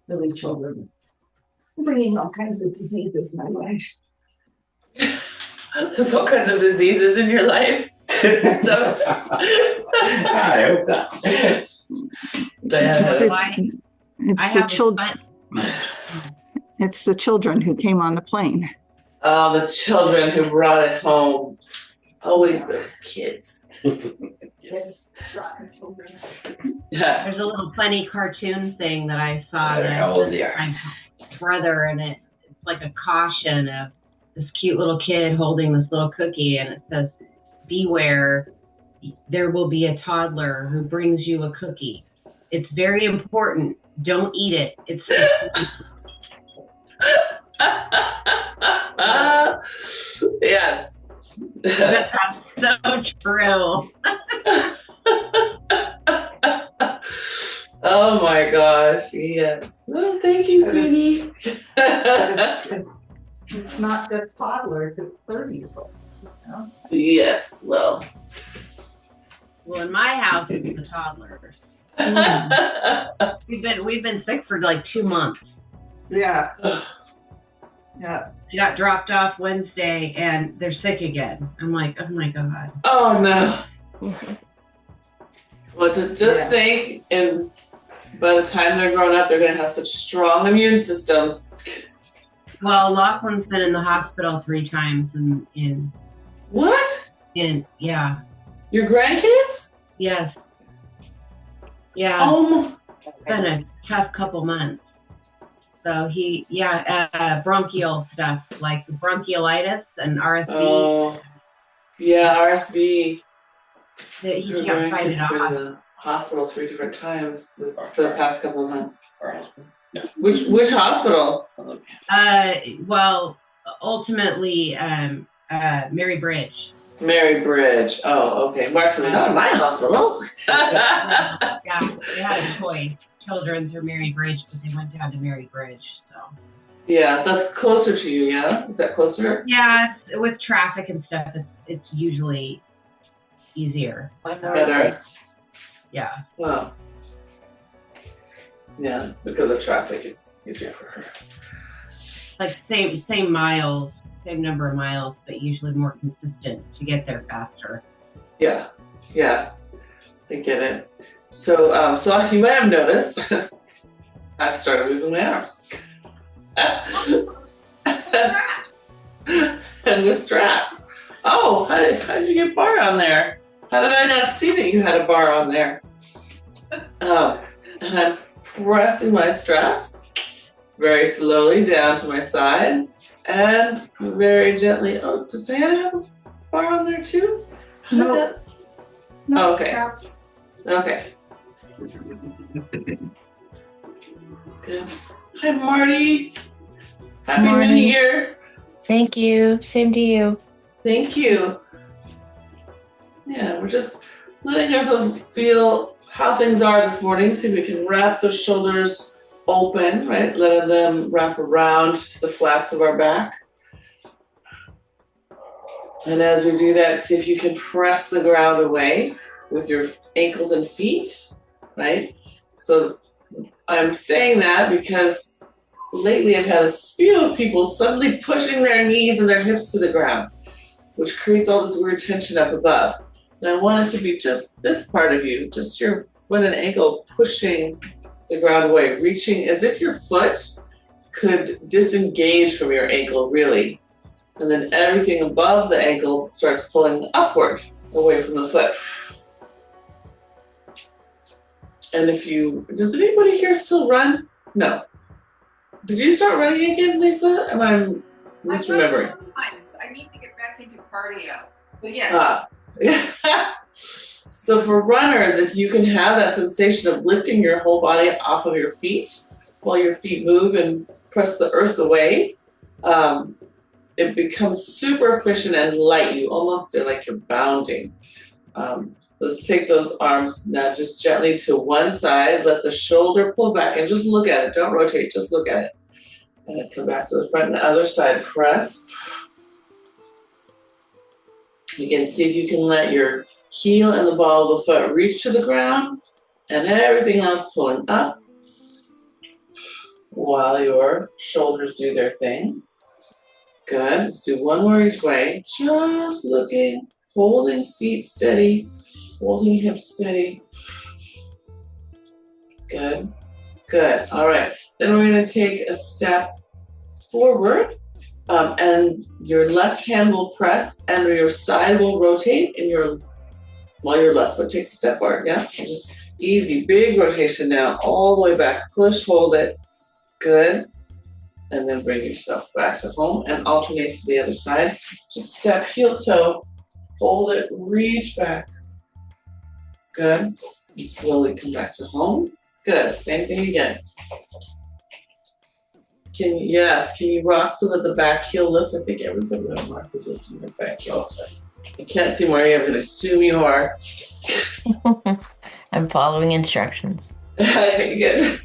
Really, children bringing all kinds of diseases my way. There's all kinds of diseases in your life. So, I hope not. It's the children who came on the plane. Oh, the children who brought it home. Always those kids. Yes. Yeah. There's a little funny cartoon thing that I saw How old they are. my brother, and it's like a caution of this cute little kid holding this little cookie, and it says, "Beware, there will be a toddler who brings you a cookie. It's very important. Don't eat it. It's Yes. That's so true." Oh my gosh, yes. Oh, thank you, sweetie. It's not just toddlers, it's 30-year-olds. You know? Yes, well. Well, in my house, it's the toddlers. We've been sick for like 2 months. Yeah. Yeah. They got dropped off Wednesday, and they're sick again. I'm like, oh my God. Oh no. Well, to just think, and by the time they're grown up, they're going to have such strong immune systems. Well, Lachlan's been in the hospital 3 times in What? yeah. Your grandkids? Yes. Yeah. Oh. It's been a tough couple months. So bronchial stuff like bronchiolitis and RSV. Oh. Yeah, RSV. He Your can't fight it grandkids been in off. the hospital 3 different times for the past couple of months. Our husband. No. Which hospital? Well, ultimately, Mary Bridge. Mary Bridge. Oh, okay. Well, actually, not my hospital. Yeah, they had a choice. Children's or Mary Bridge, but they went down to Mary Bridge. So. Yeah, that's closer to you, yeah? Is that closer? Yeah, with traffic and stuff, it's usually easier. Better? Yeah. Wow. Yeah, because of traffic, it's easier for her. Like same miles, same number of miles, but usually more consistent to get there faster. Yeah, I get it. So you might have noticed, I've started moving my arms. And with straps. Oh, how did you get bar on there? How did I not see that you had a bar on there? And I'm pressing my straps very slowly down to my side and very gently. Oh, does Diana have a bar on there too? No. Oh, okay. Straps. Okay. Good. Hi, Marty. Happy New Year. Thank you. Same to you. Thank you. Yeah, we're just letting ourselves feel how things are this morning. See if we can wrap the shoulders open, right? Letting them wrap around to the flats of our back. And as we do that, see if you can press the ground away with your ankles and feet, right? So I'm saying that because lately I've had a spew of people suddenly pushing their knees and their hips to the ground, which creates all this weird tension up above. And I want it to be just this part of you, just your foot and ankle pushing the ground away, reaching as if your foot could disengage from your ankle, really. And then everything above the ankle starts pulling upward away from the foot. And does anybody here still run? No. Did you start running again, Lisa? Am I misremembering? I need to get back into cardio. But yeah. So for runners, if you can have that sensation of lifting your whole body off of your feet while your feet move and press the earth away, it becomes super efficient and light. You almost feel like you're bounding. Let's take those arms now just gently to one side. Let the shoulder pull back and just look at it. Don't rotate, just look at it. And then come back to the front and the other side. Press. Again, see if you can let your heel and the ball of the foot reach to the ground and everything else pulling up while your shoulders do their thing. Good. Let's do one more each way. Just looking, holding feet steady, holding hips steady. Good. Good. All right. Then we're going to take a step forward, and your left hand will press, and your side will rotate, and while your left foot takes a step forward. Yeah. Just easy, big rotation now, all the way back. Push, hold it. Good. And then bring yourself back to home and alternate to the other side. Just step, heel, toe, hold it, reach back. Good. And slowly come back to home. Good. Same thing again. Can you rock so that the back heel lifts? I think everybody on Mark is lifting their back heel. I can't see Marty. I'm going to assume you are. I'm following instructions. Okay, good.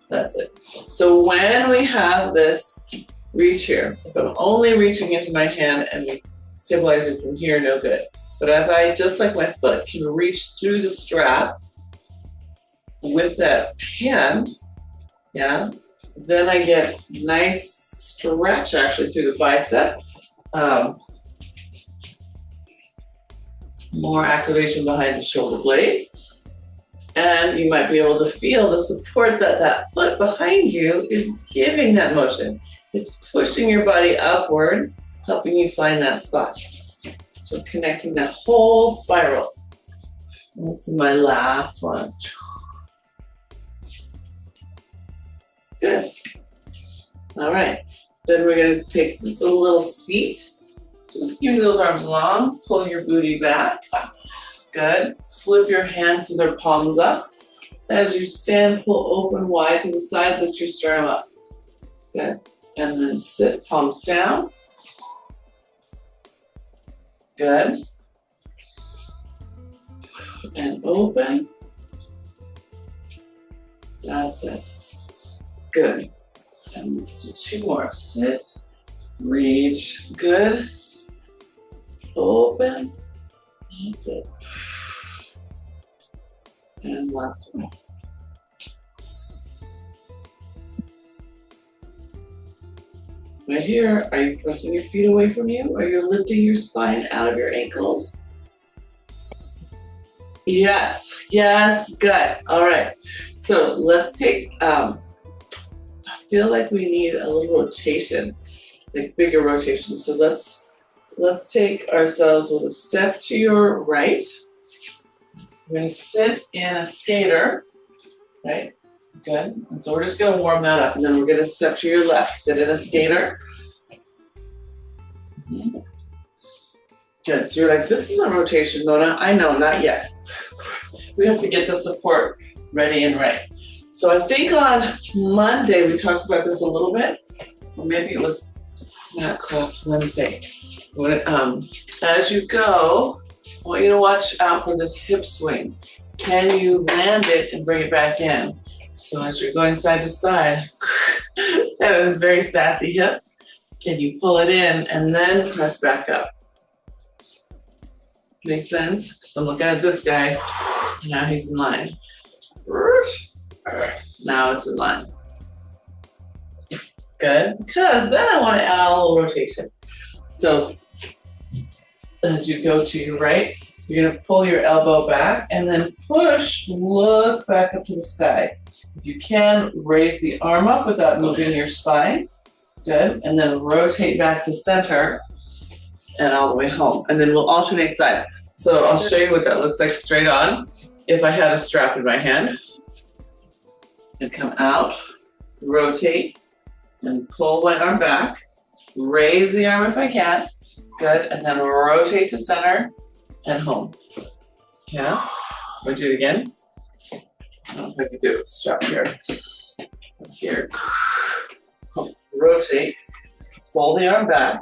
That's it. So when we have this reach here, if I'm only reaching into my hand and stabilizing from here, no good. But if I, just like my foot, can reach through the strap with that hand, yeah, then I get nice stretch actually through the bicep. More activation behind the shoulder blade. And you might be able to feel the support that that foot behind you is giving that motion. It's pushing your body upward, helping you find that spot. So connecting that whole spiral. This is my last one. Good. All right. Then we're going to take just a little seat. Just keep those arms long. Pull your booty back. Good. Flip your hands so they're palms up. As you stand, pull open wide to the side, lift your sternum up. Good. And then sit, palms down. Good. And open. That's it. Good. And let's do two more. Sit, reach. Good. Open. That's it. And last one. Right here, are you pressing your feet away from you? Are you lifting your spine out of your ankles? Yes, yes, good. All right. So let's take, I feel like we need a little rotation, like bigger rotation. So let's take ourselves with a step to your right. We're going to sit in a skater, right? Good. And so we're just going to warm that up, and then we're going to step to your left. Sit in a skater. Good. So you're like, this is a rotation, Mona. I know, not yet. We have to get the support ready and right. So I think on Monday we talked about this a little bit, or maybe it was not class Wednesday. When, as you go, I want you to watch out for this hip swing. Can you land it and bring it back in? So as you're going side to side, that is very sassy hip. Can you pull it in and then press back up? Makes sense? So I'm looking at this guy. Now he's in line. Now it's in line. Good. Because then I want to add a little rotation. So as you go to your right, you're going to pull your elbow back and then push, look back up to the sky. If you can, raise the arm up without moving your spine. Good. And then rotate back to center and all the way home. And then we'll alternate sides. So I'll show you what that looks like straight on. If I had a strap in my hand, and come out, rotate, and pull my arm back. Raise the arm if I can. Good. And then rotate to center and home. Yeah. Want to do it again? I don't know if I can do it with the strap here. Here. Rotate. Pull the arm back.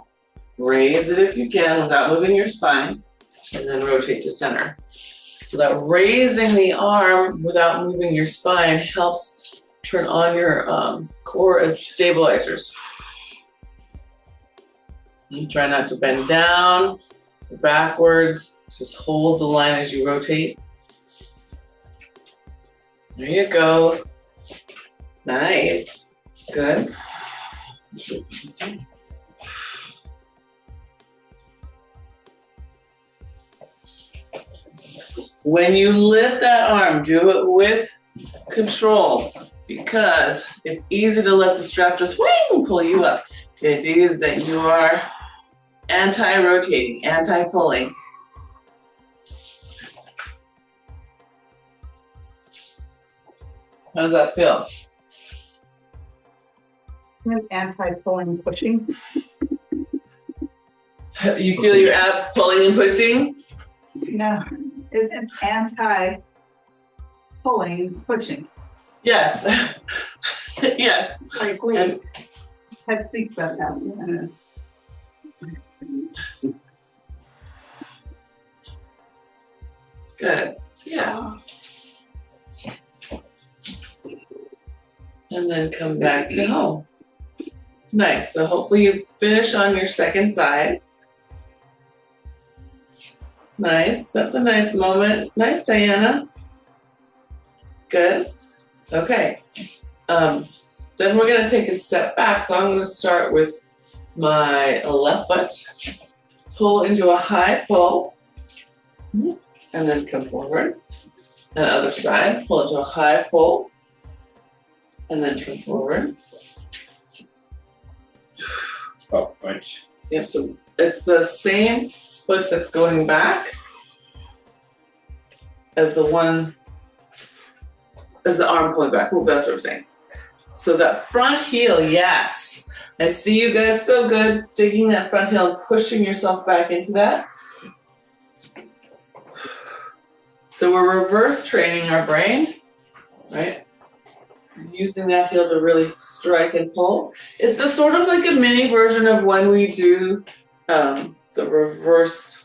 Raise it if you can without moving your spine. And then rotate to center. So that raising the arm without moving your spine helps turn on your core as stabilizers. And try not to bend down or backwards. Just hold the line as you rotate. There you go. Nice. Good. When you lift that arm, do it with control because it's easy to let the strap just wing pull you up. The idea is that you are anti-rotating, anti-pulling. How does that feel? Anti-pulling, pushing. You feel your abs pulling and pushing? No, it's anti-pulling, pushing. Yes. Yes. Like, wait, I have to think about that. Good. Yeah. And then come back to home. Nice. So hopefully you finish on your second side. Nice. That's a nice moment. Nice, Diana. Good. Okay. Then we're going to take a step back. So I'm going to start with my left foot. Pull into a high pull. And then come forward. And other side. Pull into a high pull. And then come forward. Oh, right. Yep, so it's the same foot that's going back as the arm pulling back. Oh, that's what I'm saying. So that front heel, yes. I see you guys so good. Taking that front heel and pushing yourself back into that. So we're reverse training our brain, right? Using that heel to really strike and pull. It's a sort of like a mini version of when we do the reverse,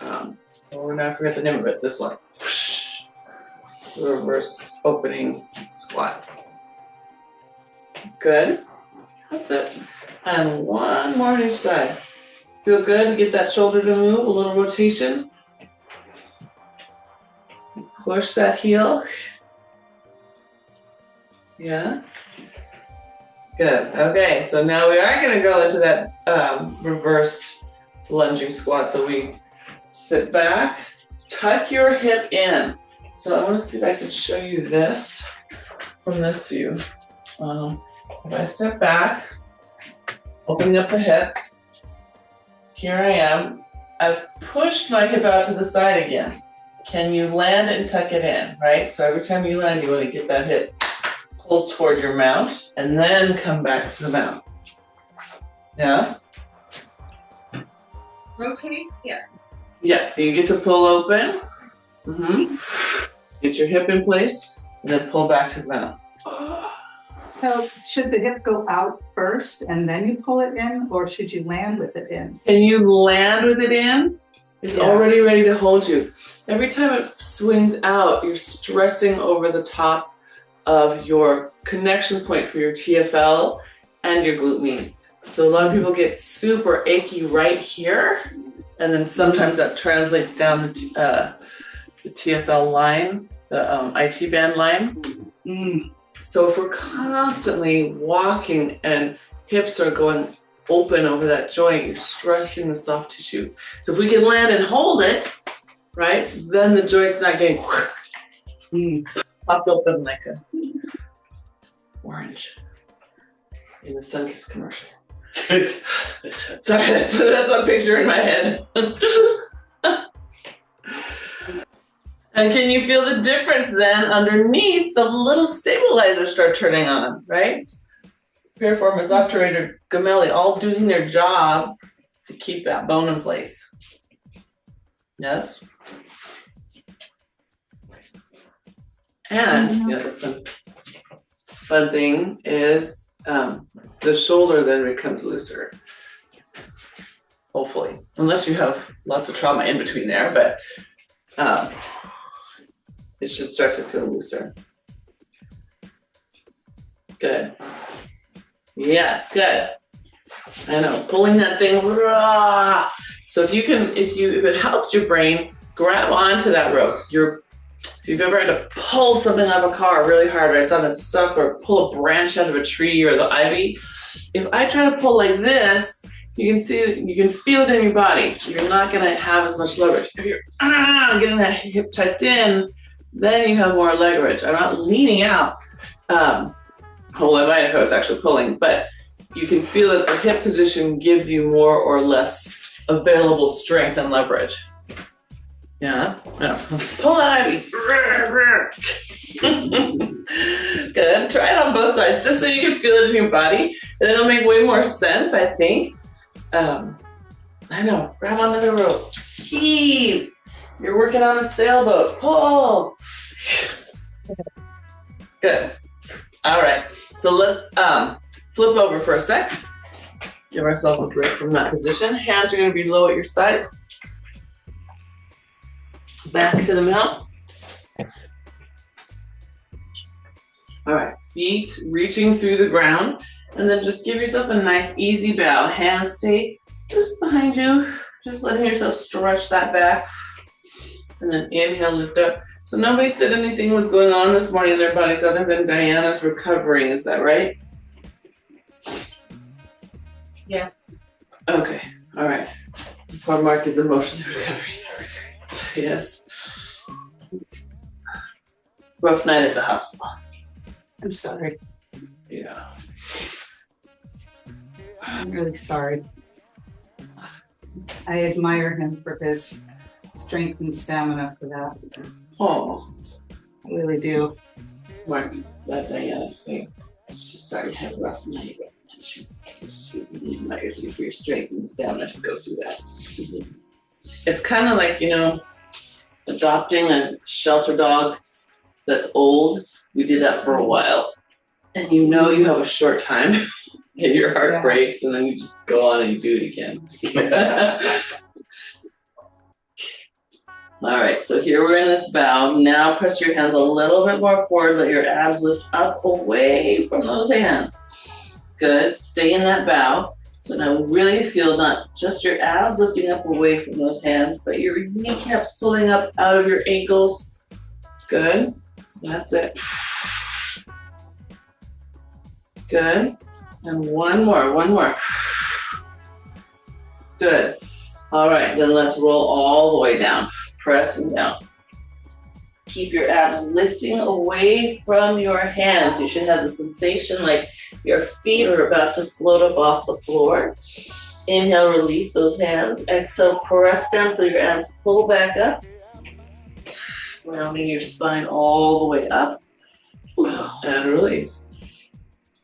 now I forget the name of it, this one. The reverse opening squat. Good. That's it. And one more on each side. Feel good? Get that shoulder to move, a little rotation. Push that heel. Yeah. Good. Okay, so now we are going to go into that reverse lunging squat. So we sit back, tuck your hip in. So I want to see if I can show you this from this view. If I step back, opening up the hip, here I am. I've pushed my hip out to the side again. Can you land it and tuck it in, right? So every time you land, you want to get that hip pulled toward your mount and then come back to the mount. Yeah? Rotate? Yeah. Yeah, so you get to pull open. Get your hip in place and then pull back to the mount. So should the hip go out first and then you pull it in, or should you land with it in? Can you land with it in? It's already ready to hold you. Every time it swings out, you're stressing over the top of your connection point for your TFL and your glute med. So a lot of people get super achy right here, and then sometimes that translates down the TFL line, the IT band line. So if we're constantly walking and hips are going open over that joint, you're stressing the soft tissue. So if we can land and hold it, right, then the joint's not getting popped open like a orange in the Sunkist commercial. Sorry, that's a picture in my head. And can you feel the difference then underneath? The little stabilizers start turning on, right? Piriformis, obturator, gemelli, all doing their job to keep that bone in place. Yes? And the other fun thing is the shoulder then becomes looser. Hopefully. Unless you have lots of trauma in between there, but it should start to feel looser. Good. Yes, good. I know, pulling that thing. So if it helps your brain, grab onto that rope. If If you've ever had to pull something out of a car really hard, or it's on its stuck, or pull a branch out of a tree or the ivy, if I try to pull like this, you can see, you can feel it in your body. You're not gonna have as much leverage. If you're getting that hip tucked in, then you have more leverage. I'm not leaning out. Well, I might if I was actually pulling, but you can feel that the hip position gives you more or less available strength and leverage. Yeah, pull that ivy. Good, try it on both sides, just so you can feel it in your body. And it'll make way more sense, I think. I know, grab onto the rope. Heave. You're working on a sailboat. Pull. Good. All right, so let's flip over for a sec. Give ourselves a break from that position. Hands are gonna be low at your side. Back to the mount. All right, feet reaching through the ground, and then just give yourself a nice easy bow. Hands stay just behind you, just letting yourself stretch that back. And then inhale, lift up. So nobody said anything was going on this morning in their bodies other than Diana's recovering, is that right? Yeah. Okay, all right. Poor Mark is emotionally recovering. Yes. Rough night at the hospital. I'm sorry. Yeah. I'm really sorry. I admire him for his strength and stamina for that. Oh, I really do. Mark, that Diana's thing. She's sorry you had a rough night. She admires you for your strength and stamina to go through that. It's kind of like, you know, adopting a shelter dog that's old. We did that for a while. And you know you have a short time and your heart breaks, and then you just go on and you do it again. All right, so here we're in this bow. Now press your hands a little bit more forward. Let your abs lift up away from those hands. Good, stay in that bow. So now really feel not just your abs lifting up away from those hands, but your kneecaps pulling up out of your ankles. Good, that's it. Good, and one more. Good. All right, then let's roll all the way down, pressing down. Keep your abs lifting away from your hands. You should have the sensation like your feet are about to float up off the floor. Inhale, release those hands. Exhale, press down, feel your abs pull back up. Rounding your spine all the way up. And release.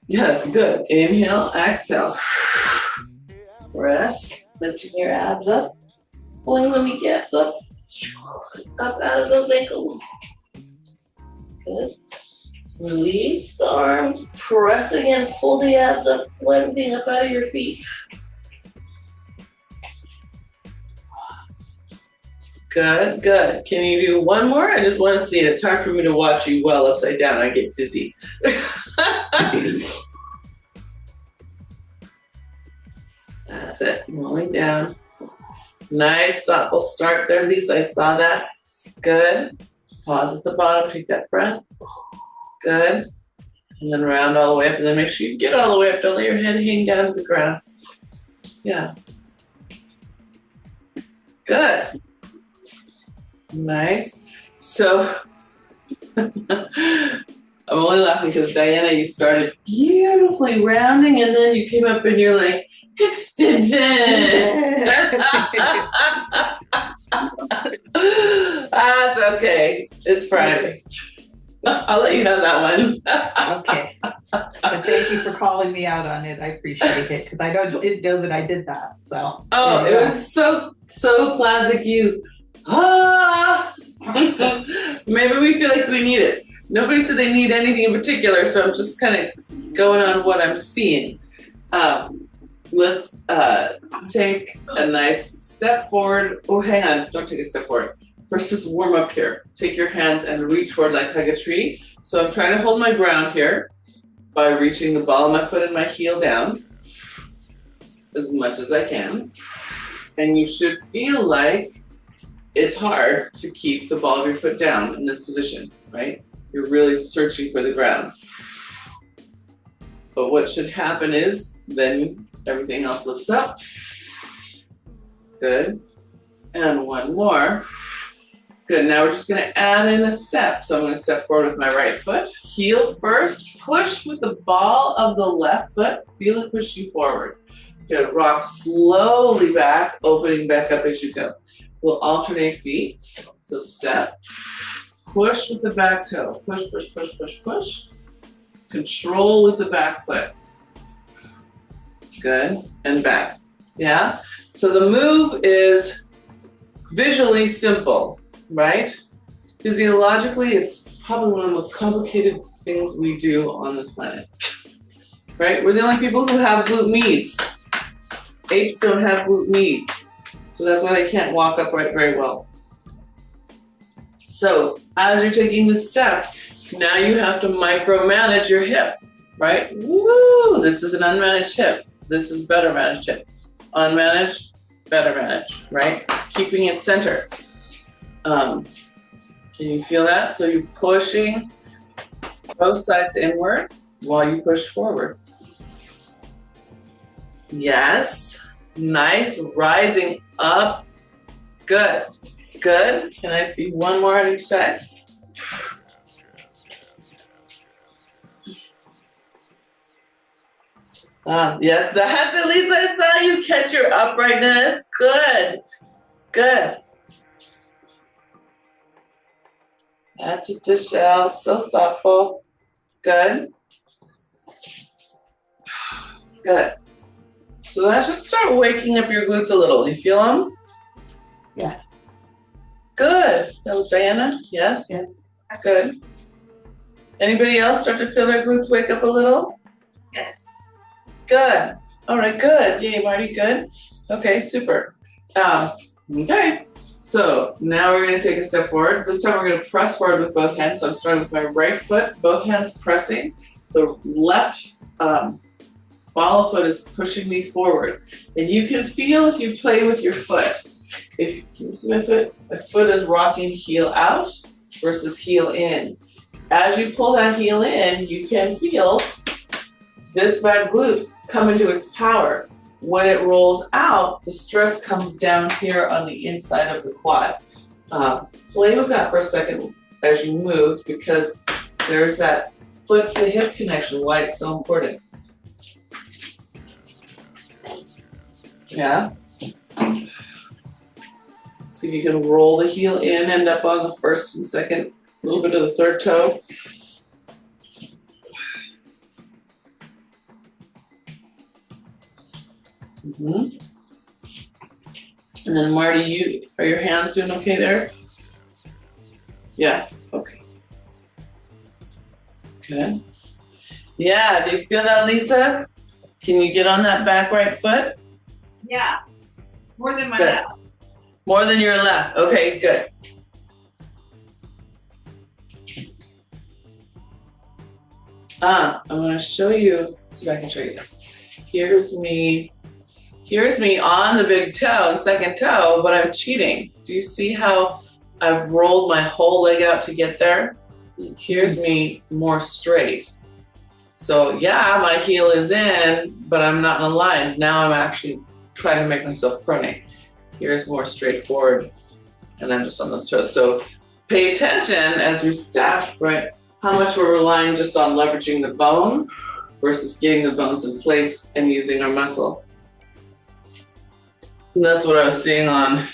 Yes, good. Inhale, exhale. Press, lifting your abs up. Pulling the kneecaps up. Up out of those ankles. Good. Release the arms. Press again. Pull the abs up. Pull everything up out of your feet. Good, good. Can you do one more? I just want to see it. It's hard for me to watch you well upside down. I get dizzy. That's it. Rolling down. Nice, thoughtful start there, Lisa. I saw that. Good. Pause at the bottom. Take that breath. Good. And then round all the way up. And then make sure you get all the way up. Don't let your head hang down to the ground. Yeah. Good. Nice. So, I'm only laughing because Diana, you started beautifully rounding and then you came up and you're like, extension. That's okay. It's Friday. I'll let you have that one. Okay. But thank you for calling me out on it. I appreciate it because I didn't know that I did that. So. Oh, it was so classic you. Ah! Maybe we feel like we need it. Nobody said they need anything in particular, so I'm just kind of going on what I'm seeing. Let's take a nice step forward. Oh, hang on, don't take a step forward. First, just warm up here. Take your hands and reach forward like hug a tree. So I'm trying to hold my ground here by reaching the ball of my foot and my heel down as much as I can. And you should feel like it's hard to keep the ball of your foot down in this position, right? You're really searching for the ground. But what should happen is then everything else lifts up. Good. And one more. Good, now we're just gonna add in a step. So I'm gonna step forward with my right foot. Heel first, push with the ball of the left foot. Feel it push you forward. Good, rock slowly back, opening back up as you go. We'll alternate feet. So step, push with the back toe. Push, push, push, push, push. Control with the back foot. Good, and back. Yeah? So the move is visually simple, right? Physiologically, it's probably one of the most complicated things we do on this planet, right? We're the only people who have glute medius. Apes don't have glute medius, so that's why they can't walk upright very well. So as you're taking the step, now you have to micromanage your hip, right? Woo! This is an unmanaged hip. This is better managed hip. Unmanaged, better managed, right? Keeping it centered. Can you feel that? So you're pushing both sides inward while you push forward. Yes, nice, rising up. Good, good. Can I see one more on each side? Yes, that's at least I saw you catch your uprightness. Good, good. That's it, Michelle. So thoughtful. Good. Good. So that should start waking up your glutes a little. You feel them? Yes. Good. That was Diana? Yes? Yeah. Good. Anybody else start to feel their glutes wake up a little? Yes. Good. All right, good. Yay, Marty, good. Okay, super. Okay. So now we're going to take a step forward. This time we're going to press forward with both hands. So I'm starting with my right foot, both hands pressing. The left ball of foot is pushing me forward. And you can feel if you play with your foot. If you see my foot is rocking heel out versus heel in. As you pull that heel in, you can feel this back glute come into its power. When it rolls out, the stress comes down here on the inside of the quad. Play with that for a second as you move, because there's that foot to hip connection, why it's so important. Yeah. See if you can roll the heel in, end up on the first and second, a little bit of the third toe. Mm-hmm. And then Marty, are your hands doing okay there? Yeah, okay. Good. Yeah, do you feel that, Lisa? Can you get on that back right foot? Yeah. More than my Good. left. More than your left. Okay, good. I'm gonna show you, see if I can show you this. Here's me on the big toe and second toe, but I'm cheating. Do you see how I've rolled my whole leg out to get there? Here's me more straight. So yeah, my heel is in, but I'm not in a line. Now I'm actually trying to make myself pronate. Here's more straightforward, and I'm just on those toes. So pay attention as you step, right? How much we're relying just on leveraging the bones versus getting the bones in place and using our muscle. And that's what I was seeing on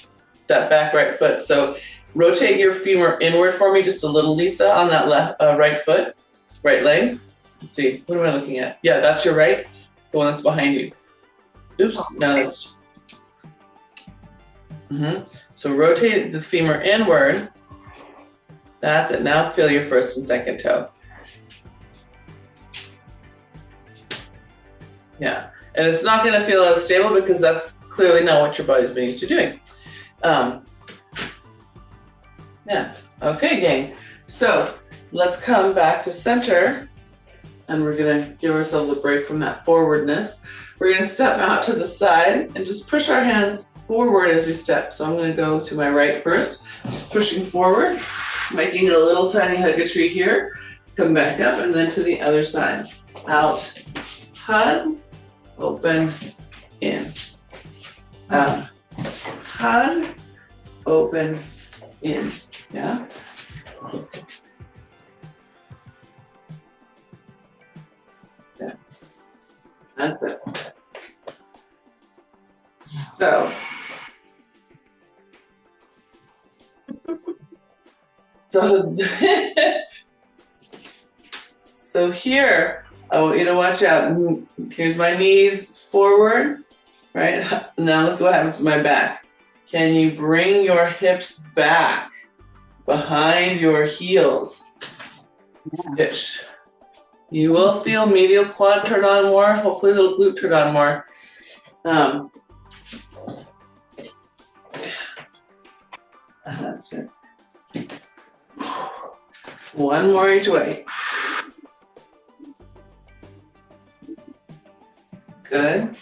that back right foot. So rotate your femur inward for me just a little, Lisa, on that left, right foot, right leg. Let's see, what am I looking at? Yeah, that's your right, the one that's behind you. Oops, no, that's. So rotate the femur inward. That's it. Now feel your first and second toe. Yeah, and it's not going to feel as stable because that's clearly not what your body's been used to doing. Yeah, okay, gang. So let's come back to center. and we're gonna give ourselves a break from that forwardness. We're gonna step out to the side and just push our hands forward as we step. So I'm gonna go to my right first, just pushing forward, making a little tiny hug a tree here, come back up, and then to the other side. Out, hug, open, in. Out, hug, open, in. Yeah? Yeah. That's it. So here, I want you to watch out. Here's my knees forward, right? Now look what happens to my back. Can you bring your hips back behind your heels? Ish. You will feel medial quad turn on more, hopefully little glute turn on more. That's it. One more each way. Good.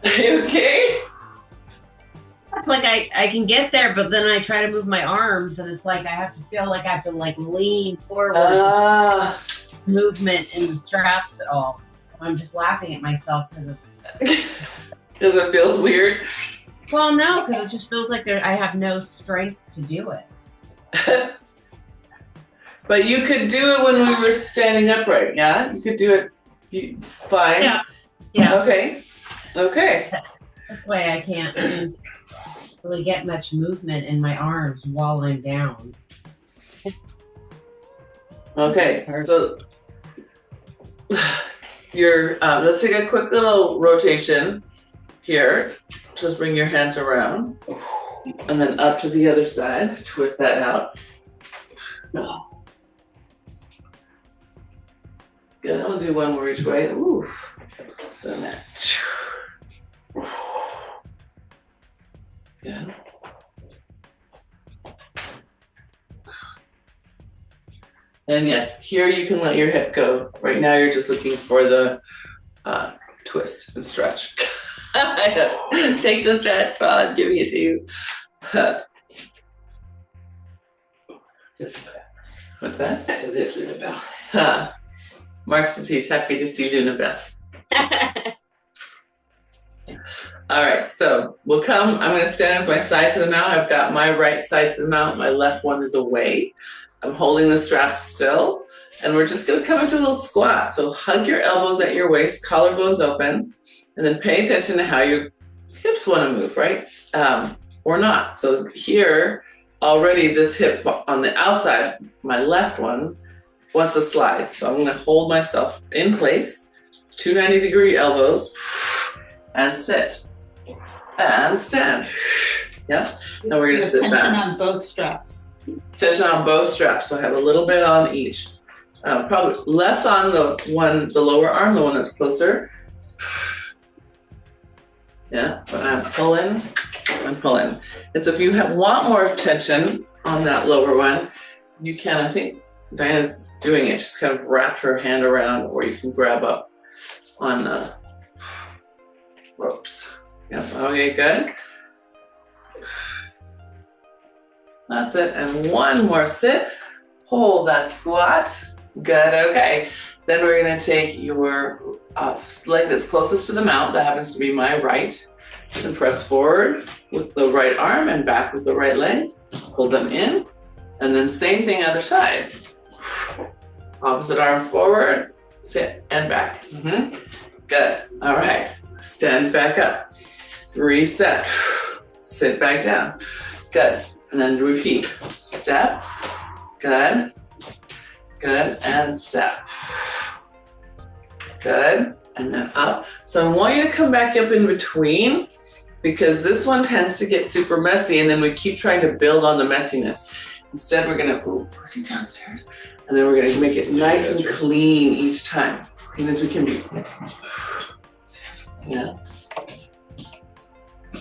Are you okay? Like I can get there, but then I try to move my arms, and it's like I have to feel like I have to like lean forward. Movement in the straps at all. I'm just laughing at myself because it feels weird. Well, no, because it just feels like I have no strength to do it. But you could do it when we were standing upright, yeah? You could do it fine. Yeah. Yeah. Okay. That's why I can't really get much movement in my arms while I'm down. Okay, so let's take a quick little rotation here. Just bring your hands around and then up to the other side. Twist that out. Good, I'm gonna do one more each way. Ooh. So that. Good. And yes, here you can let your hip go. Right now you're just looking for the twist and stretch. Take the stretch while I'm giving it to you. What's that? So this little bell. Mark says he's happy to see Lunabelle. All right, so we'll come. I'm going to stand up my side to the mount. I've got my right side to the mount. My left one is away. I'm holding the straps still, and we're just going to come into a little squat. So hug your elbows at your waist, collarbones open, and then pay attention to how your hips want to move, right? Or not. So here, already this hip on the outside, my left one, wants to slide. So I'm going to hold myself in place, 290-degree elbows, and sit. And stand. Yeah. Now we're going to sit back. Tension on both straps. Tension on both straps. So I have a little bit on each. Probably less on the lower arm, the one that's closer. Yeah, but I'm pulling. And so if you want more tension on that lower one, you can. I think Diana's doing it. Just kind of wrap her hand around, or you can grab up on the ropes. Yeah, okay, good. That's it. And one more sit. Hold that squat. Good, okay. Then we're gonna take your leg that's closest to the mount, that happens to be my right, and press forward with the right arm and back with the right leg. Hold them in, and then same thing other side. Opposite arm forward, sit and back. Good, all right. Stand back up, reset, sit back down. Good, and then repeat. Step, good, good, and step. Good, and then up. So I want you to come back up in between, because this one tends to get super messy, and then we keep trying to build on the messiness. Instead, we're gonna pussy downstairs, and then we're gonna make it nice and clean each time, as clean as we can be. Yeah.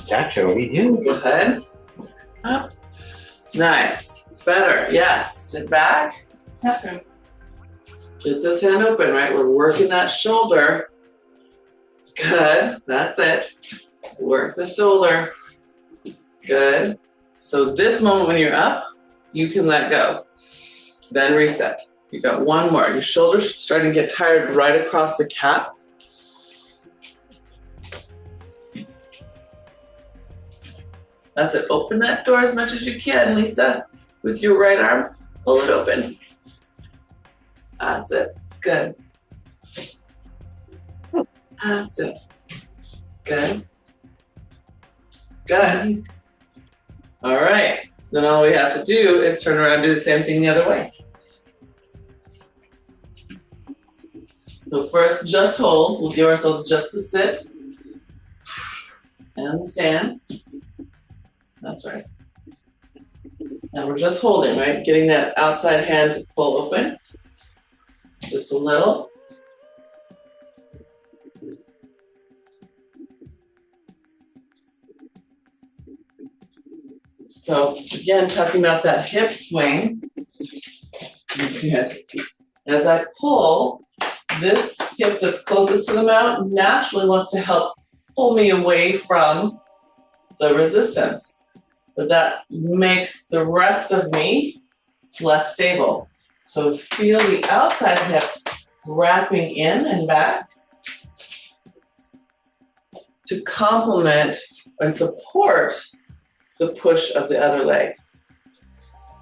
Gotcha. We do. Good. Up. Nice. Better. Yes. Sit back. Okay. Get this hand open, right? We're working that shoulder. Good. That's it. Work the shoulder. Good. So this moment when you're up, you can let go. Then reset. You got one more. Your shoulders starting to get tired right across the cap. That's it. Open that door as much as you can, Lisa. With your right arm, pull it open. That's it. Good. That's it. Good. Good. All right. Then all we have to do is turn around and do the same thing the other way. So first, just hold. We'll give ourselves just the sit and the stand. That's right. And we're just holding, right? Getting that outside hand to pull open. Just a little. So again, talking about that hip swing. Yes. As I pull, this hip that's closest to the mat naturally wants to help pull me away from the resistance. But that makes the rest of me less stable. So feel the outside hip wrapping in and back to complement and support the push of the other leg.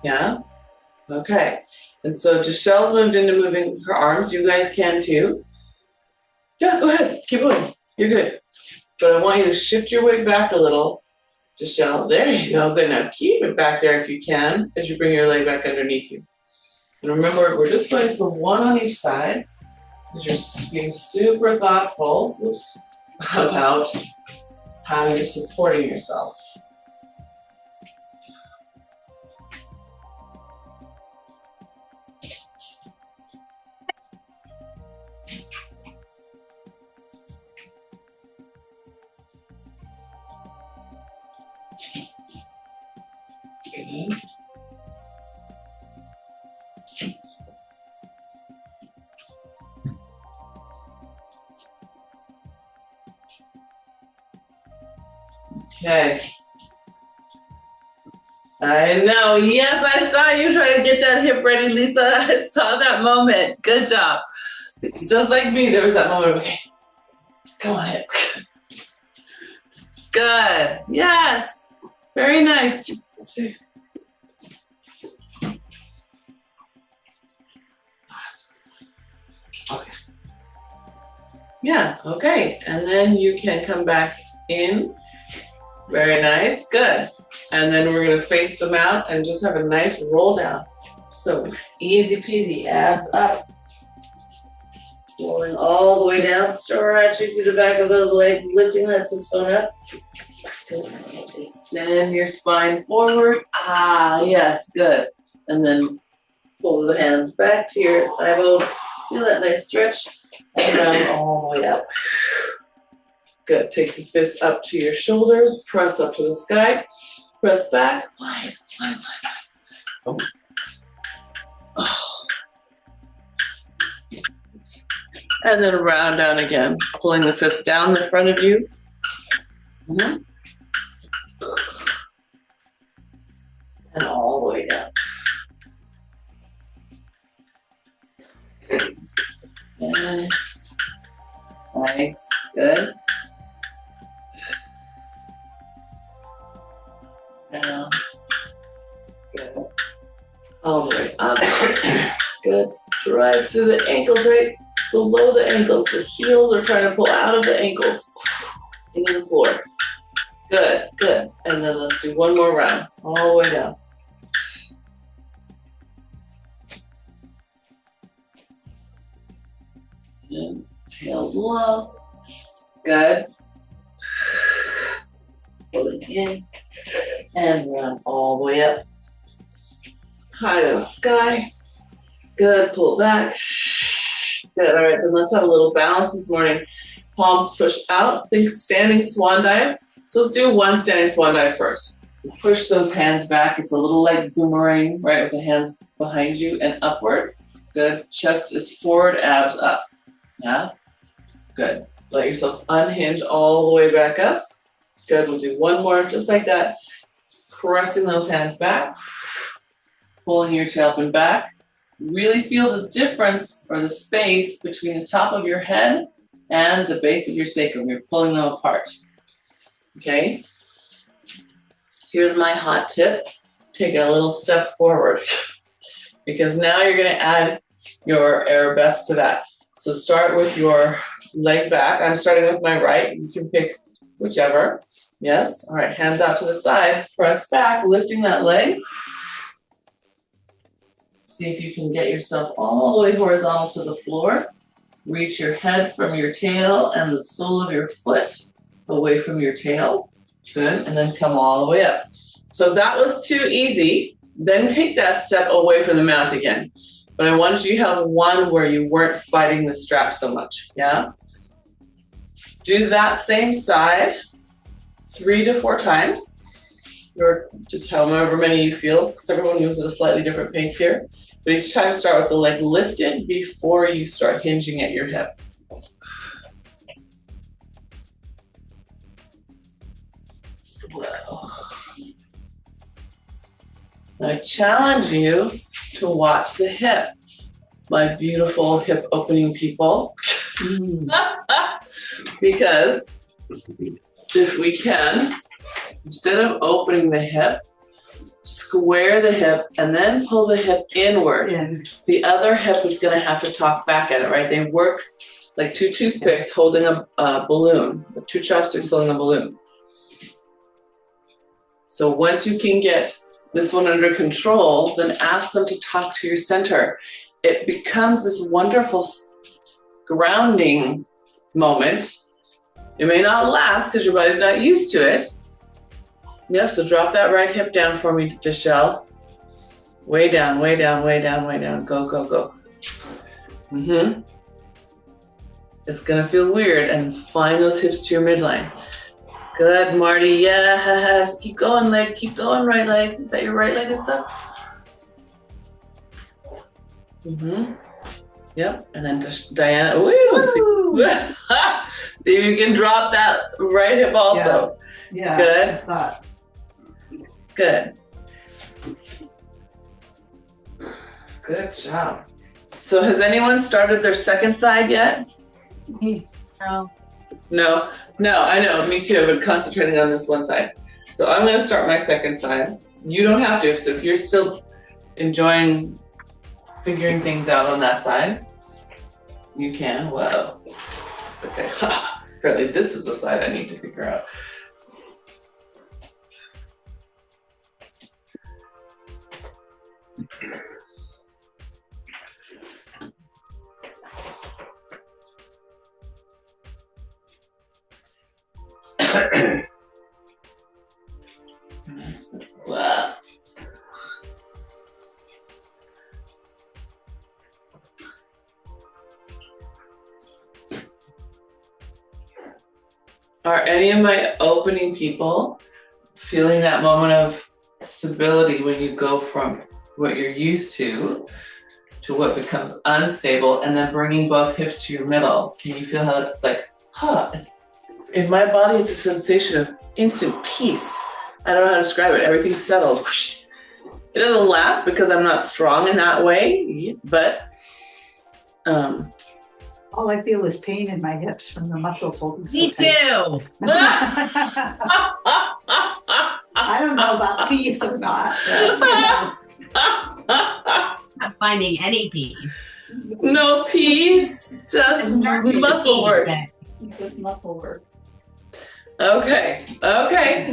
Yeah? Okay. And so Jachelle's moved into moving her arms. You guys can too. Yeah, go ahead. Keep going. You're good. But I want you to shift your weight back a little. Jachelle, there you go. Good. Now keep it back there if you can as you bring your leg back underneath you. And remember, we're just going for one on each side because you're being super thoughtful about how you're supporting yourself. Okay. Okay. I know. Yes, I saw you trying to get that hip ready, Lisa. I saw that moment. Good job. It's just like me. There was that moment. Okay. Come on, hip. Good. Yes. Very nice. Okay. Yeah, okay. And then you can come back in. Very nice. Good. And then we're going to face them out and just have a nice roll down. So easy peasy, abs up. Rolling all the way down, stretching through the back of those legs, lifting that sit bone up. Good. Extend your spine forward. Ah, yes, good. And then pull the hands back to your thigh bones. Feel that nice stretch. And round all the way up. Good. Take the fists up to your shoulders. Press up to the sky. Press back. Wide. Oh. Oh. And then round down again. Pulling the fists down the front of you. Mm-hmm. And all the way down. And nice. Good. Down. Good. All the way up. Good. Drive through the ankles, right below the ankles. The heels are trying to pull out of the ankles into the floor. Good, good. And then let's do one more round. All the way down. And tails long. Good. Pulling in. And round all the way up. High to the sky. Good, pull back. Good, all right, then let's have a little balance this morning. Palms push out, think standing swan dive. So let's do one standing swan dive first. Push those hands back. It's a little like boomerang, right? With the hands behind you and upward. Good. Chest is forward, abs up. Yeah. Good. Let yourself unhinge all the way back up. Good. We'll do one more just like that. Pressing those hands back. Pulling your tailbone back. Really feel the difference or the space between the top of your head and the base of your sacrum. You're pulling them apart. Okay? Here's my hot tip. Take a little step forward because now you're going to add your arabesque to that. So start with your leg back. I'm starting with my right. You can pick whichever. Yes? All right, hands out to the side. Press back, lifting that leg. See if you can get yourself all the way horizontal to the floor. Reach your head from your tail and the sole of your foot away from your tail. Good, and then come all the way up. So if that was too easy, then take that step away from the mat again. But I wanted you to have one where you weren't fighting the strap so much, yeah? Do that same side 3 to 4 times, or just however many you feel, because everyone moves at a slightly different pace here. But each time start with the leg lifted before you start hinging at your hip. Wow. I challenge you to watch the hip, my beautiful hip opening people. Because if we can, instead of opening the hip, square the hip and then pull the hip inward. The other hip is going to have to talk back at it, right? They work like 2 toothpicks holding a balloon, 2 chopsticks holding a balloon. So once you can get this one under control, then ask them to talk to your center. It becomes this wonderful grounding moment. It may not last because your body's not used to it. Yep, so drop that right hip down for me, Deshelle. Way down, way down, way down, way down. Go, go, go. It's gonna feel weird, and find those hips to your midline. Good, Marty, yes. Keep going, leg, keep going, right leg. Is that your right leg and stuff? Yep, and then just Diana, woo! See if you can drop that right hip also. Yeah. Good. That's that. Good. Good job. So has anyone started their second side yet? No. No, I know, me too. I've been concentrating on this one side. So I'm gonna start my second side. You don't have to, so if you're still enjoying figuring things out on that side, you can. Whoa. Okay, apparently this is the side I need to figure out. Wow. Are any of my opening people feeling that moment of stability when you go from what you're used to what becomes unstable, and then bringing both hips to your middle? Can you feel how it's like, it's, in my body, it's a sensation of instant peace. I don't know how to describe it. Everything settles. It doesn't last because I'm not strong in that way, but all I feel is pain in my hips from the muscles holding so Me tight. too. I don't know about peace or not. Not finding any peace. no peace, just muscle work. Just muscle work. Okay,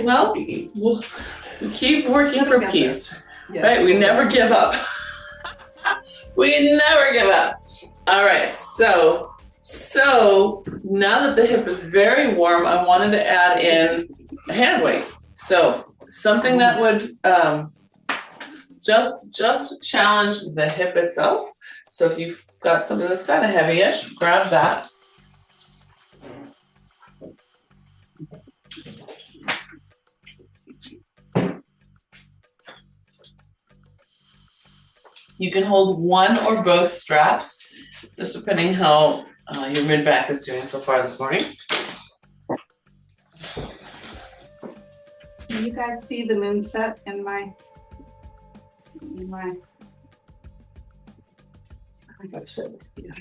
well, we'll keep working for peace, Yes. right? We never give up. We never give up. All right, so now that the hip is very warm, I wanted to add in a hand weight. So something that would just challenge the hip itself. So if you've got something that's kind of heavy-ish, grab that. You can hold one or both straps, just depending how your mid-back is doing so far this morning. Can you guys see the moon set in my, I think I showed it to you.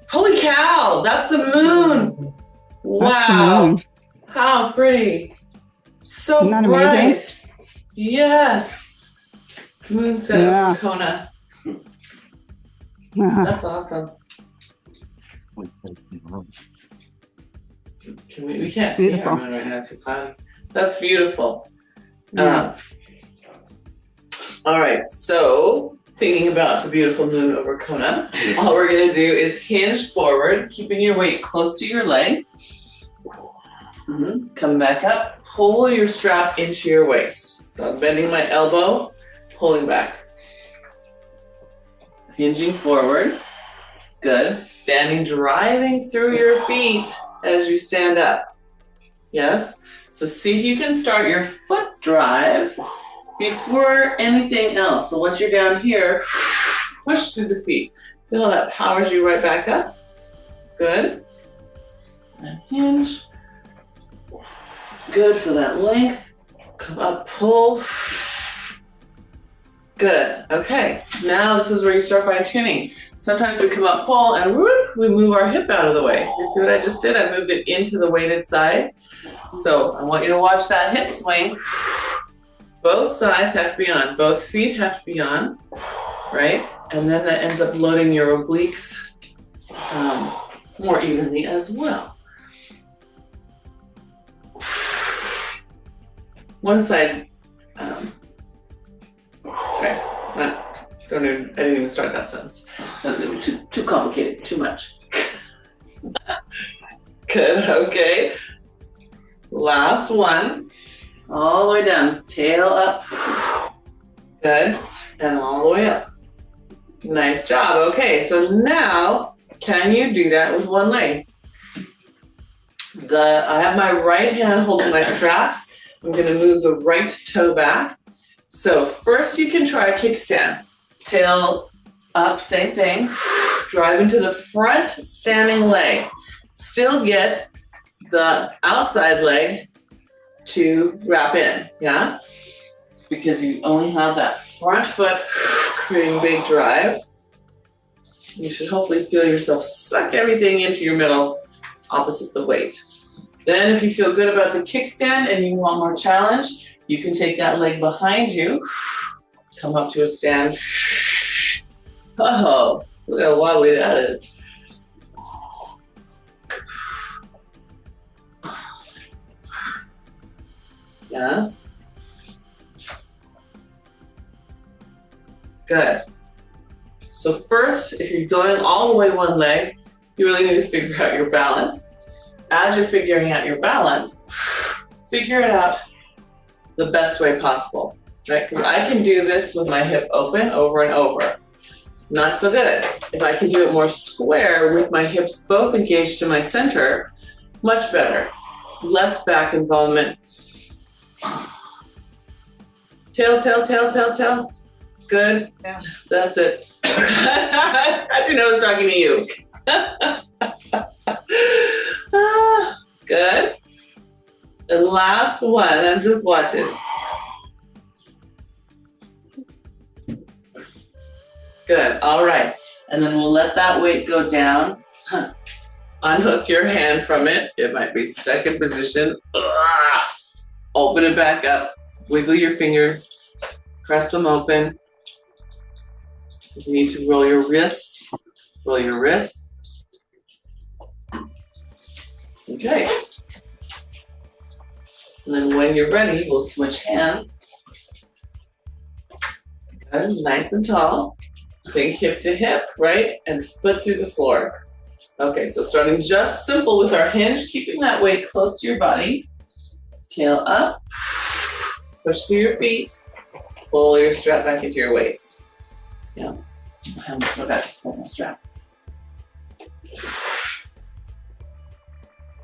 Holy cow, that's the moon. Wow. That's the moon. How pretty. So Isn't that bright. amazing? Yes. Moon set Yeah. of Kona. Uh-huh. That's awesome. We can't see Beautiful. our moon right now, it's too cloudy. That's beautiful. Yeah. All right, so thinking about the beautiful moon over Kona, all we're gonna do is hinge forward, keeping your weight close to your leg. Come back up, pull your strap into your waist. So I'm bending my elbow, pulling back. Hinging forward, good. Standing, driving through your feet as you stand up. Yes, so see if you can start your foot drive before anything else. So once you're down here, push through the feet. Feel how that powers you right back up. Good. And hinge. Good for that length. Come up, pull. Good. Okay. Now this is where you start fine tuning. Sometimes we come up, pull, and whoop, we move our hip out of the way. You see what I just did? I moved it into the weighted side. So I want you to watch that hip swing. Both sides have to be on. Both feet have to be on, right? And then that ends up loading your obliques more evenly as well. One side, sorry, I didn't even start that sentence. That was too complicated, too much. Good, okay. Last one. All the way down, tail up. Good, and all the way up. Nice job. Okay, so now, can you do that with one leg? I have my right hand holding my straps. I'm gonna move the right toe back. So first you can try a kickstand. Tail up, same thing. Drive into the front standing leg. Still get the outside leg to wrap in, yeah? Because you only have that front foot creating big drive. You should hopefully feel yourself suck everything into your middle opposite the weight. Then if you feel good about the kickstand and you want more challenge, you can take that leg behind you, come up to a stand. Oh, look how wobbly that is. Yeah. Good. So first, if you're going all the way one leg, you really need to figure out your balance. As you're figuring out your balance, figure it out the best way possible, right? Because I can do this with my hip open over and over. Not so good. If I can do it more square with my hips both engaged to my center, much better. Less back involvement. Tail, tail, tail, tail, tail. Good. Yeah. That's it. How'd you know I was talking to you? Good. And last one, I'm just watching. Good, all right. And then we'll let that weight go down. Unhook your hand from it. It might be stuck in position. Open it back up. Wiggle your fingers. Press them open. You need to roll your wrists. Roll your wrists. Okay. And then when you're ready, we'll switch hands. Good, nice and tall. Think hip to hip, right? And foot through the floor. Okay, so starting just simple with our hinge, keeping that weight close to your body. Tail up, push through your feet, pull your strap back into your waist. Yeah, hands go back, pull my strap.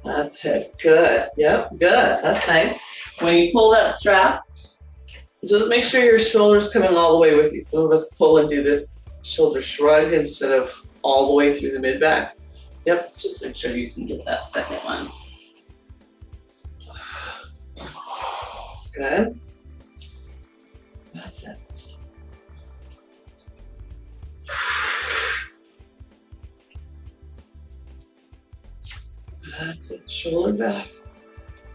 That's it. Good. Yep, good. That's nice. When you pull that strap, just make sure your shoulder's coming all the way with you. Some of us pull and do this shoulder shrug instead of all the way through the mid-back. Yep, just make sure you can get that second one. Good. That's it. That's it. Shoulder back.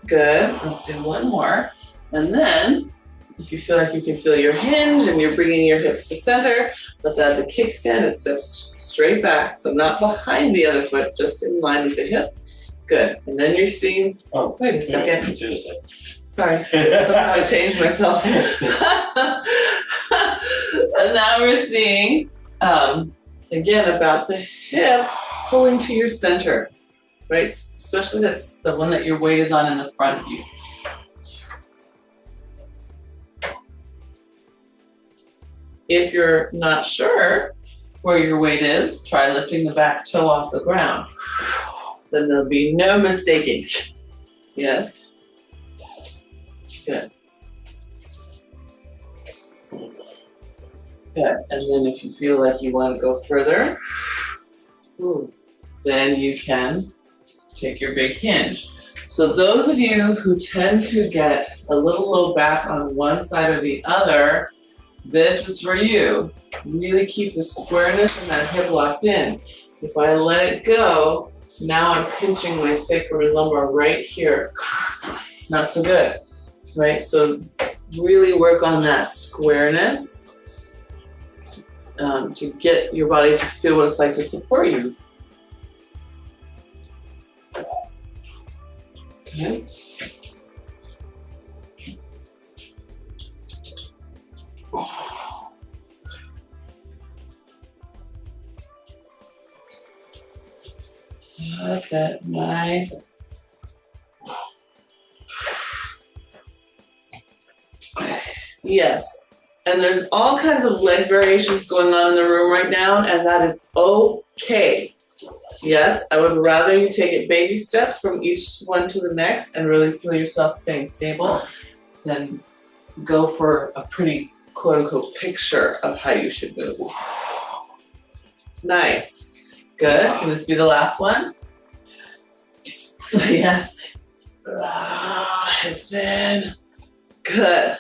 Good. Let's do one more. And then, if you feel like you can feel your hinge and you're bringing your hips to center, let's add the kickstand and step straight back. So not behind the other foot, just in line with the hip. Good. And then you're seeing, oh, wait a second. Sorry. Somehow I changed myself. And now we're seeing, again, about the hip pulling to your center, right? Especially that's the one that your weight is on in the front of you. If you're not sure where your weight is, try lifting the back toe off the ground. Then there'll be no mistaking. Yes. Good. Good. And then if you feel like you want to go further, then you can take your big hinge. So those of you who tend to get a little low back on one side or the other, this is for you. Really keep the squareness and that hip locked in. If I let it go, now I'm pinching my sacrum and lumbar right here. Not so good, right? So really work on that squareness to get your body to feel what it's like to support you. Okay. That's it. Nice. Yes. And there's all kinds of leg variations going on in the room right now, and that is okay. Yes, I would rather you take it baby steps from each one to the next and really feel yourself staying stable than go for a pretty quote-unquote picture of how you should move. Nice. Good. Can this be the last one? Yes. Hips in. Good.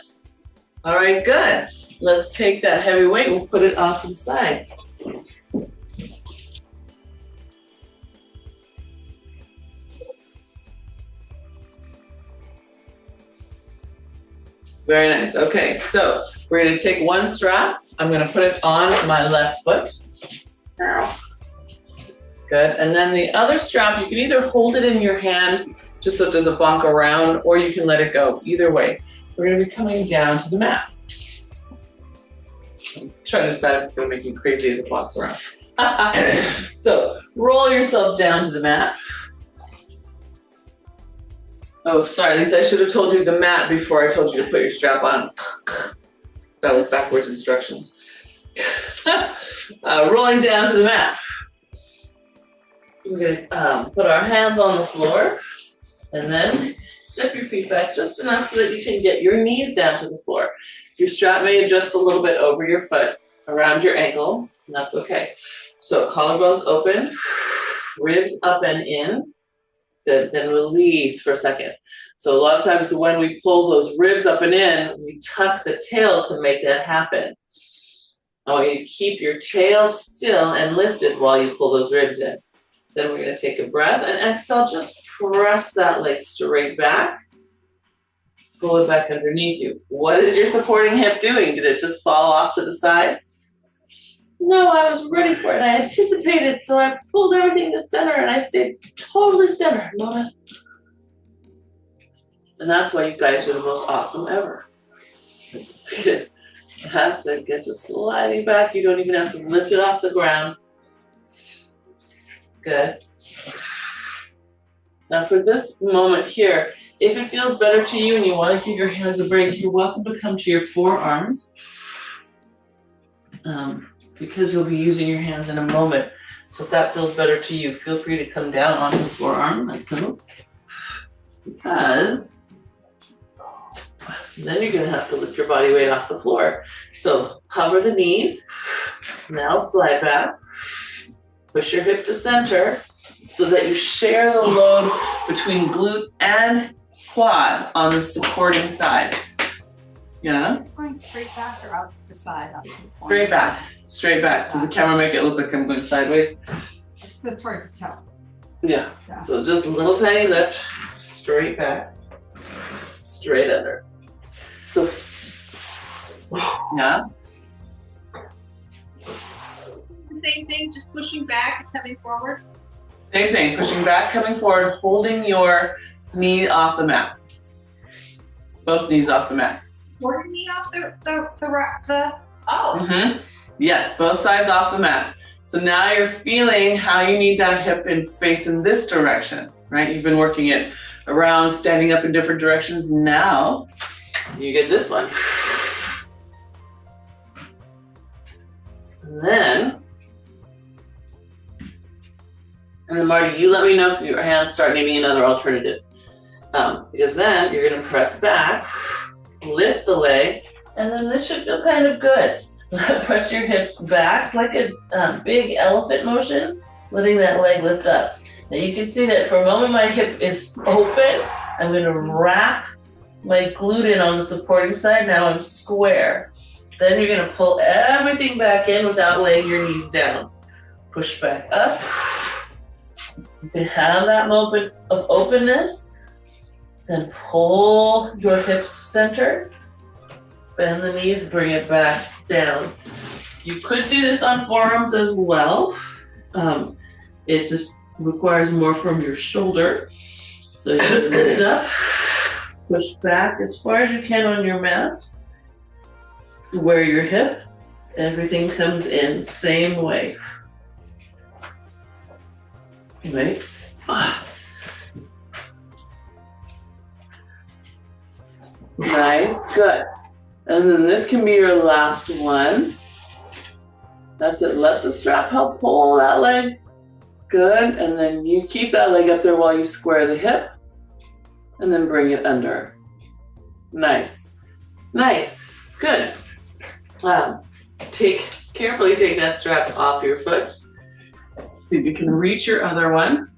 All right, good. Let's take that heavy weight. We'll put it off to the side. Very nice. Okay, so we're going to take one strap. I'm going to put it on my left foot. Good. And then the other strap, you can either hold it in your hand just so it doesn't bonk around, or you can let it go. Either way, we're going to be coming down to the mat. I'm trying to decide if it's going to make you crazy as it bonks around. So roll yourself down to the mat. Oh, sorry, at least I should have told you the mat before I told you to put your strap on. That was backwards instructions. Rolling down to the mat. We're gonna put our hands on the floor and then step your feet back just enough so that you can get your knees down to the floor. Your strap may adjust a little bit over your foot, around your ankle, and that's okay. So collarbones open, ribs up and in. Good. Then release for a second. So a lot of times when we pull those ribs up and in, we tuck the tail to make that happen. I want you to keep your tail still and lifted while you pull those ribs in. Then we're going to take a breath and exhale. Just press that leg straight back. Pull it back underneath you. What is your supporting hip doing? Did it just fall off to the side? No, I was ready for it. I anticipated, so I pulled everything to center and I stayed totally centered, Mama. And that's why you guys are the most awesome ever. Good. That's it. Get to sliding back. You don't even have to lift it off the ground. Good. Now for this moment here, if it feels better to you and you want to give your hands a break, you're welcome to come to your forearms. Because you'll be using your hands in a moment. So if that feels better to you, feel free to come down onto the forearms like so. Because then you're gonna have to lift your body weight off the floor. So hover the knees, now slide back, push your hip to center so that you share the load between glute and quad on the supporting side. Yeah? Going straight back or out to the side? Out to the front? Straight back, straight back. Does the camera make it look like I'm going sideways? That's hard to tell. Yeah. Yeah. So just a little tiny lift, straight back, straight under. So, yeah. Same thing, just pushing back and coming forward. Same thing, pushing back, coming forward, holding your knee off the mat. Both knees off the mat. Supporting me off oh. Mm-hmm. Yes, both sides off the mat. So now you're feeling how you need that hip in space in this direction, right? You've been working it around, standing up in different directions. Now you get this one. And then Marty, you let me know if your hands start needing another alternative. Because then you're gonna press back, lift the leg, and then this should feel kind of good. Press your hips back like a big elephant motion, letting that leg lift up. Now you can see that for a moment my hip is open. I'm gonna wrap my glute in on the supporting side. Now I'm square. Then you're gonna pull everything back in without laying your knees down. Push back up. You can have that moment of openness. Then pull your hips to center. Bend the knees, bring it back down. You could do this on forearms as well. It just requires more from your shoulder. So you can lift up, push back as far as you can on your mat. Where your hip, everything comes in same way. Right? Nice, good. And then this can be your last one. That's it, let the strap help pull that leg. Good, and then you keep that leg up there while you square the hip. And then bring it under. Nice, nice, good. Carefully take that strap off your foot. See if you can reach your other one.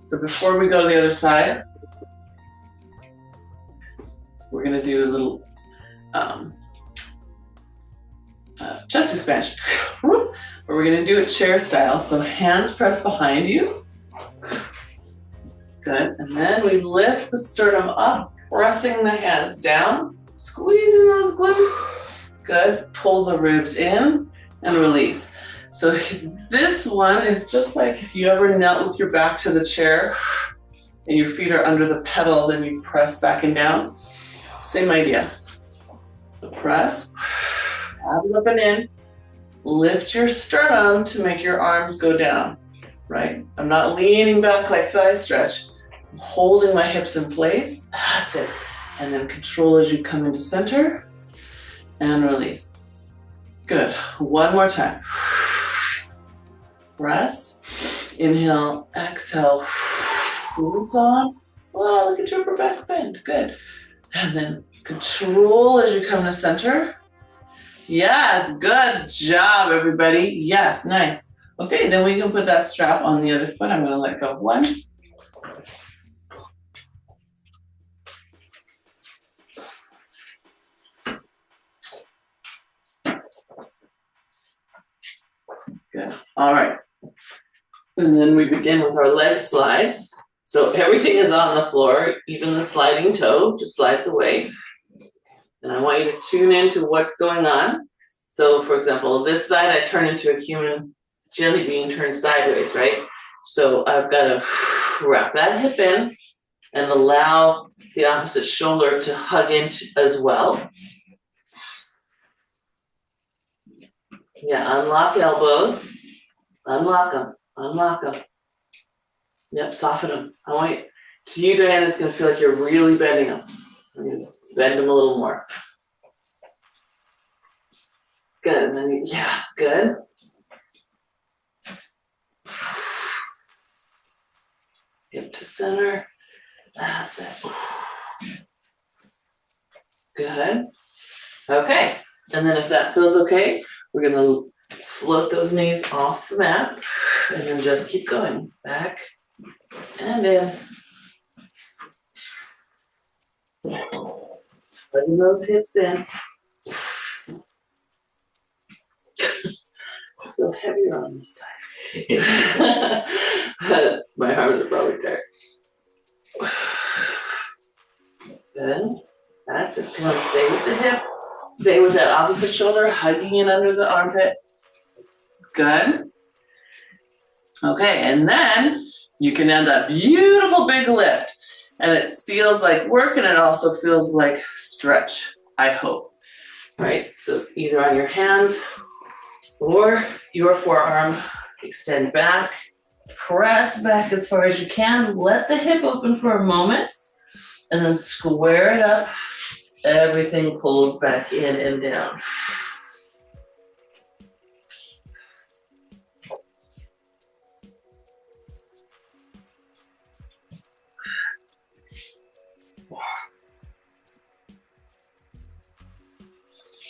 So before we go to the other side, we're gonna do a little chest expansion. But we're gonna do it chair style. So hands pressed behind you. Good, and then we lift the sternum up, pressing the hands down, squeezing those glutes. Good, pull the ribs in and release. So this one is just like if you ever knelt with your back to the chair and your feet are under the pedals and you press back and down. Same idea. So press, abs up and in, lift your sternum to make your arms go down, right? I'm not leaning back like thigh stretch. I'm holding my hips in place, that's it. And then control as you come into center and release. Good, one more time. Press, inhale, exhale, glutes on. Oh, look at your upper back bend, good. And then control as you come to center. Yes, good job, everybody. Yes, nice. Okay, then we can put that strap on the other foot. I'm gonna let go of one. Good, all right. And then we begin with our leg slide. So everything is on the floor, even the sliding toe just slides away. And I want you to tune into what's going on. So for example, this side I turn into a human jelly bean turned sideways, right? So I've got to wrap that hip in and allow the opposite shoulder to hug in as well. Yeah, unlock elbows, unlock them, unlock them. Yep, soften them. I want you, Diana, it's gonna feel like you're really bending them. I'm gonna bend them a little more. Good, and then, yeah, good. Hip to center. That's it. Good. Okay. And then if that feels okay, we're gonna float those knees off the mat and then just keep going. Back and in. Letting those hips in. Feel heavier on this side. My arms are probably tired. Good. That's it. Come on, stay with the hip. Stay with that opposite shoulder, hugging in under the armpit. Good. Okay, and then you can add that beautiful big lift. And it feels like work and it also feels like stretch, I hope. Right? So either on your hands or your forearms, extend back, press back as far as you can, let the hip open for a moment, and then square it up. Everything pulls back in and down.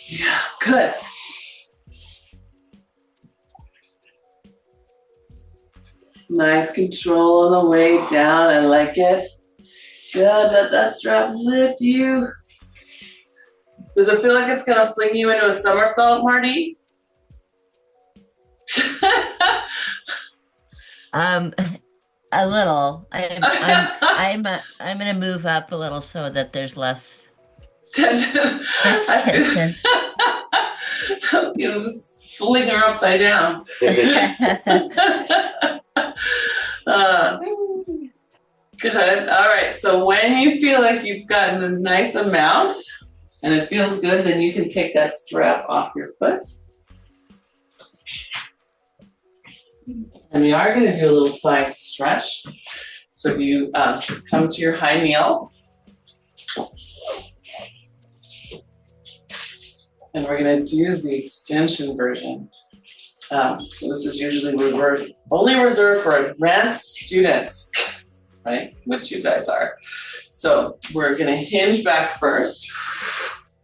Yeah, good. Nice control on the way down. I like it. Good. Let that strap lift you. Does it feel like it's gonna fling you into a somersault, Marty? A little. I'm gonna move up a little so that there's less Tension. tension. You know, just fling her upside down. Good. All right. So when you feel like you've gotten a nice amount and it feels good, then you can take that strap off your foot. And we are going to do a little thigh stretch. So if you come to your high kneel, and we're going to do the extension version. So this is usually only reserved for advanced students, right? Which you guys are. So we're going to hinge back first,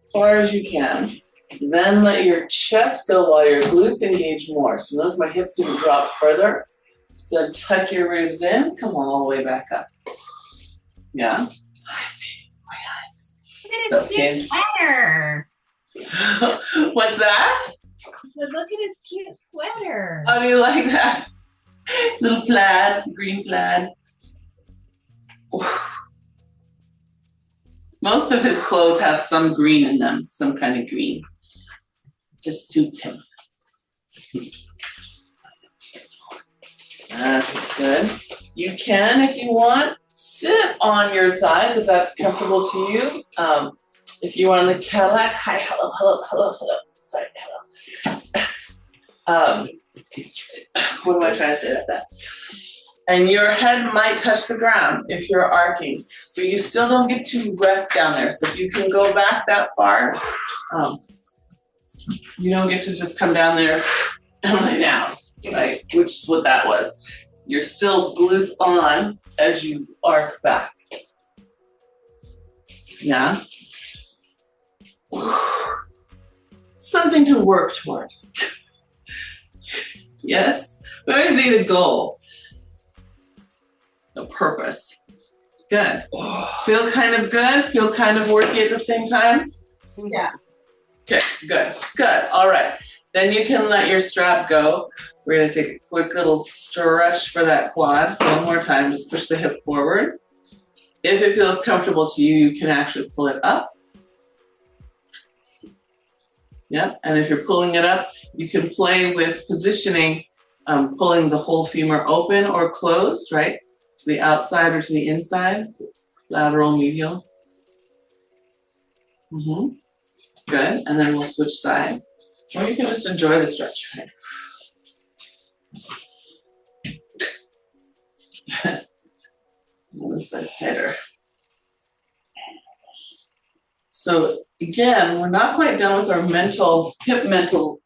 as far as you can. Then let your chest go while your glutes engage more. So notice my hips didn't drop further. Then tuck your ribs in, come all the way back up. Yeah. So hinge. Sweater. What's that? Look at his cute sweater. How do you like that? Little plaid, green plaid. Most of his clothes have some green in them, some kind of green. Just suits him. That's good. You can, if you want, sit on your thighs if that's comfortable to you. If you are on the Cadillac, hi, hello, hello, hello, hello. Sorry, hello. What am I trying to say about that? And your head might touch the ground if you're arcing, but you still don't get to rest down there. So if you can go back that far, you don't get to just come down there and lay down, right? Which is what that was. You're still glutes on as you arc back. Yeah? Something to work toward. Yes? We always need a goal. A purpose. Good. Feel kind of good? Feel kind of worky at the same time? Yeah. Okay, good, good. All right. Then you can let your strap go. We're gonna take a quick little stretch for that quad. One more time, just push the hip forward. If it feels comfortable to you, you can actually pull it up. Yep, and if you're pulling it up, you can play with positioning, pulling the whole femur open or closed, right? To the outside or to the inside, lateral, medial. Good, and then we'll switch sides. Or you can just enjoy the stretch, right? This side's tighter. So again, we're not quite done with our hip mental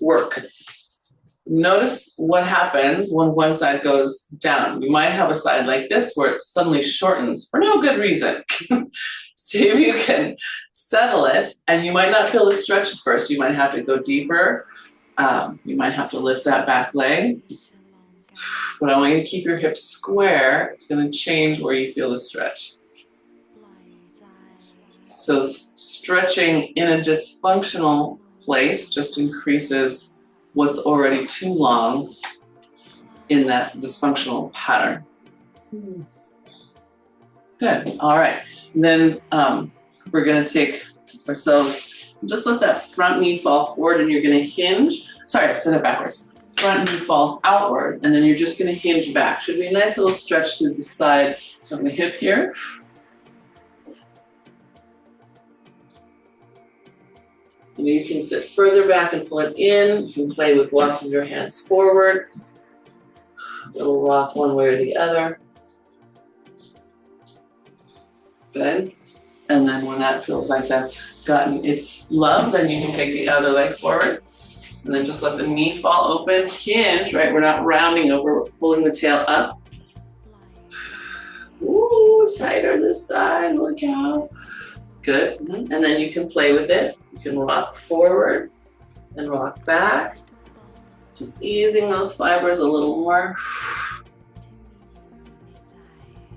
work. notice what happens when one side goes down. You might have a side like this where it suddenly shortens for no good reason. See if you can settle it, and you might not feel the stretch at first. You might have to go deeper. You might have to lift that back leg. But I want you to keep your hips square. It's going to change where you feel the stretch. So stretching in a dysfunctional place just increases what's already too long in that dysfunctional pattern. Good. All right. And then we're going to take ourselves, just let that front knee fall forward, and you're going to hinge. Sorry, I said it backwards. Front knee falls outward, and then you're just going to hinge back. Should be a nice little stretch through the side of the hip here. And you can sit further back and pull it in. You can play with walking your hands forward. A little rock one way or the other. Good. And then when that feels like that's gotten its love, then you can take the other leg forward. And then just let the knee fall open, hinge, right? We're not rounding over, we're pulling the tail up. Ooh, tighter this side, look out. Good. And then you can play with it. You can rock forward and rock back. Just easing those fibers a little more.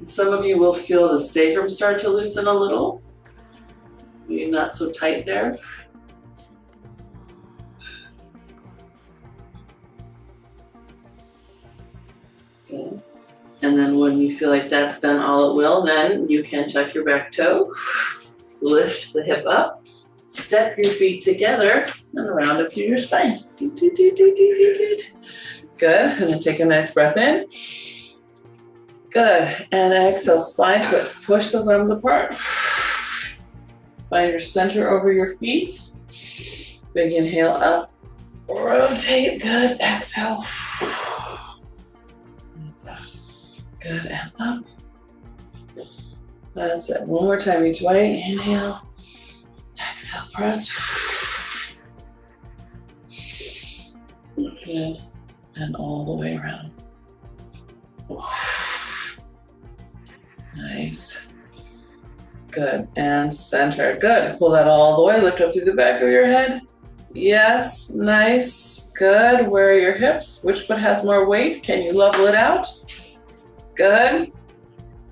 Some of you will feel the sacrum start to loosen a little. You're not so tight there. Good. And then when you feel like that's done all it will, then you can tuck your back toe, lift the hip up, step your feet together, and round up through your spine. Good. And then take a nice breath in. Good. And exhale, spine twist. Push those arms apart. Find your center over your feet. Big inhale up. Rotate. Good. Exhale. Good. And up. That's it. One more time each way. Inhale. Exhale. Press. Good. And all the way around. Nice. Good. And center. Good. Pull that all the way. Lift up through the back of your head. Yes. Nice. Good. Where are your hips? Which foot has more weight? Can you level it out? Good.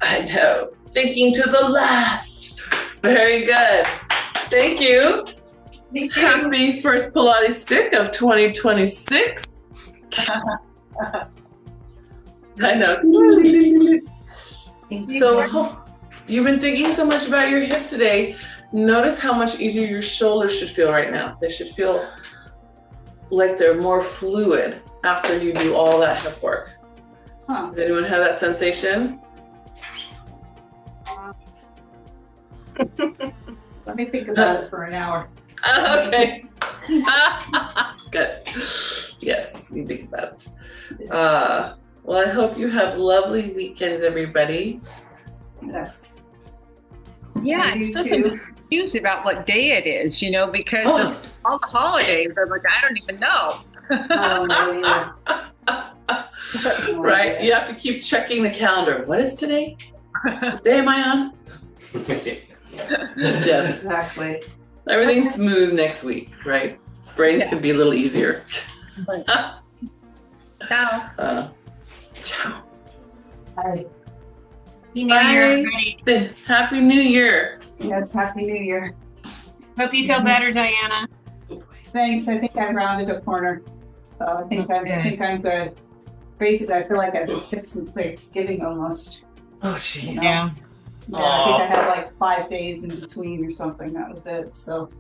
I know. Thinking to the last. Very good. Thank you. Thank you. Happy first Pilates stick of 2026. I know. So you've been thinking so much about your hips today. Notice how much easier your shoulders should feel right now. They should feel like they're more fluid after you do all that hip work. Huh. Does anyone have that sensation? Let me think about it for an hour. Okay. Good. Yes, you think about it. Well, I hope you have lovely weekends, everybody. Yes. Yeah, You I'm so too. confused about what day it is, you know, because of all the holidays. I'm like, I don't even know. Oh, no, Right? You have to keep checking the calendar. What is today? What day am I on? Yes. Exactly. Everything's smooth next week, right? Brains can be a little easier. Ciao. Ciao. Bye. Happy New Year, everybody. Happy New Year. Yes, Happy New Year. Hope you feel better, Diana. Thanks. I think I rounded a corner. So I think I'm good. Crazy. I feel like I've been sick since Thanksgiving almost. Oh, jeez. Yeah. Yeah, I think I had like 5 days in between or something. That was it. So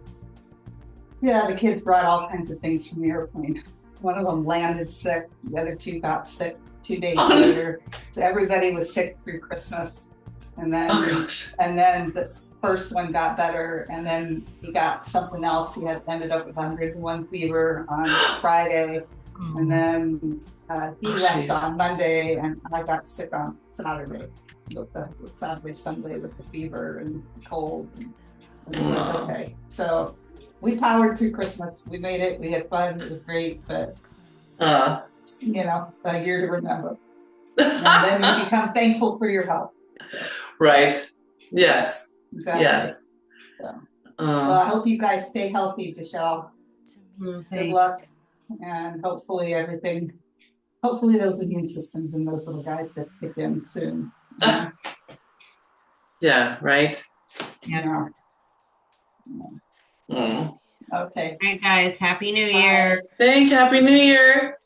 yeah, the kids brought all kinds of things from the airplane. One of them landed sick. The other two got sick 2 days later. So everybody was sick through Christmas. And then the first one got better, and then he got something else. He had ended up with 101 fever on Friday, and then he left on Monday, and I got sick on Saturday. With Saturday, Sunday with the fever and cold. Okay, so we powered through Christmas. We made it. We had fun. It was great, but You know, a year to remember. And then you become thankful for your health. Right. Yes. Exactly. Yes. So, well, I hope you guys stay healthy, Michelle. Good luck. And hopefully those immune systems and those little guys just kick in soon. Yeah, right. You know. Okay. All right, guys. Happy New Year. Thank Happy New Year.